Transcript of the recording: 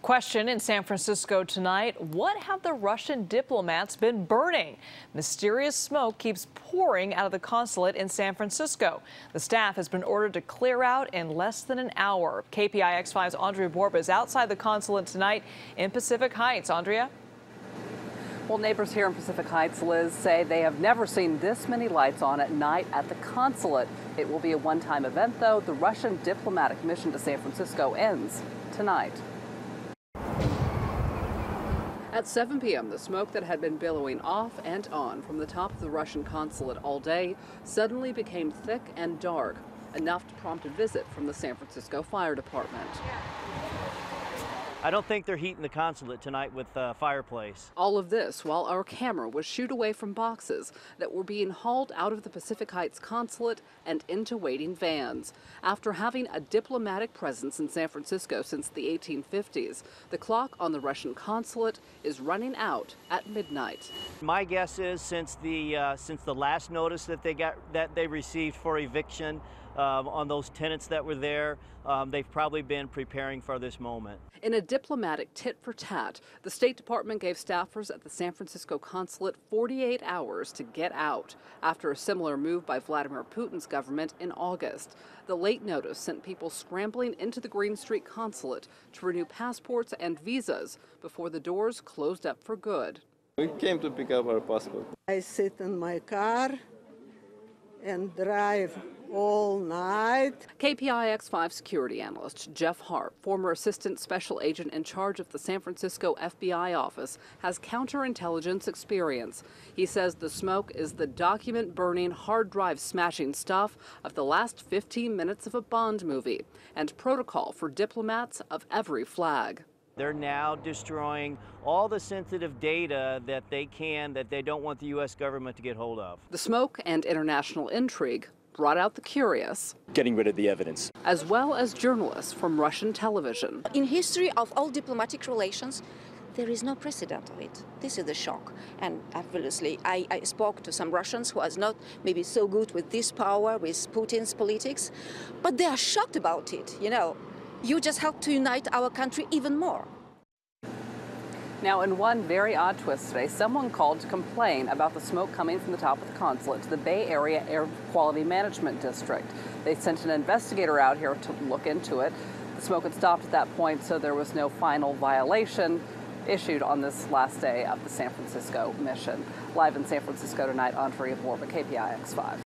Question in San Francisco tonight: what have the Russian diplomats been burning? Mysterious smoke keeps pouring out of the consulate in San Francisco. The staff has been ordered to clear out in less than an hour. KPIX5's Andria Borba is outside the consulate tonight in Pacific Heights. Andria? Well, neighbors here in Pacific Heights, Liz, say they have never seen this many lights on at night at the consulate. It will be a one-time event, though. The Russian diplomatic mission to San Francisco ends tonight. At 7 p.m., the smoke that had been billowing off and on from the top of the Russian consulate all day suddenly became thick and dark, enough to prompt a visit from the San Francisco Fire Department. I don't think they're heating the consulate tonight with a fireplace. All of this while our camera was shooed away from boxes that were being hauled out of the Pacific Heights consulate and into waiting vans. After having a diplomatic presence in San Francisco since the 1850s, the clock on the Russian consulate is running out at midnight. My guess is since the last notice that they received for eviction on those tenants that were there, they've probably been preparing for this moment. In a diplomatic tit-for-tat, the State Department gave staffers at the San Francisco consulate 48 hours to get out after a similar move by Vladimir Putin's government in August. The late notice sent people scrambling into the Green Street consulate to renew passports and visas before the doors closed up for good. We came to pick up our passport. I sit in my car and drive all night. KPIX5 security analyst Jeff Harp, former assistant special agent in charge of the San Francisco FBI office, has counterintelligence experience. He says the smoke is the document-burning, hard drive smashing stuff of the last 15 minutes of a Bond movie and protocol for diplomats of every flag. They're now destroying all the sensitive data that they don't want the U.S. government to get hold of. The smoke and international intrigue brought out the curious, getting rid of the evidence, as well as journalists from Russian television. In history of all diplomatic relations, there is no precedent of it. This is the shock. And obviously, I spoke to some Russians who are not maybe so good with this power, with Putin's politics, but they are shocked about it. You know, you just help to unite our country even more. Now, in one very odd twist today, someone called to complain about the smoke coming from the top of the consulate to the Bay Area Air Quality Management District. They sent an investigator out here to look into it. The smoke had stopped at that point, so there was no final violation issued on this last day of the San Francisco mission. Live in San Francisco tonight, Andria Borba, KPIX5.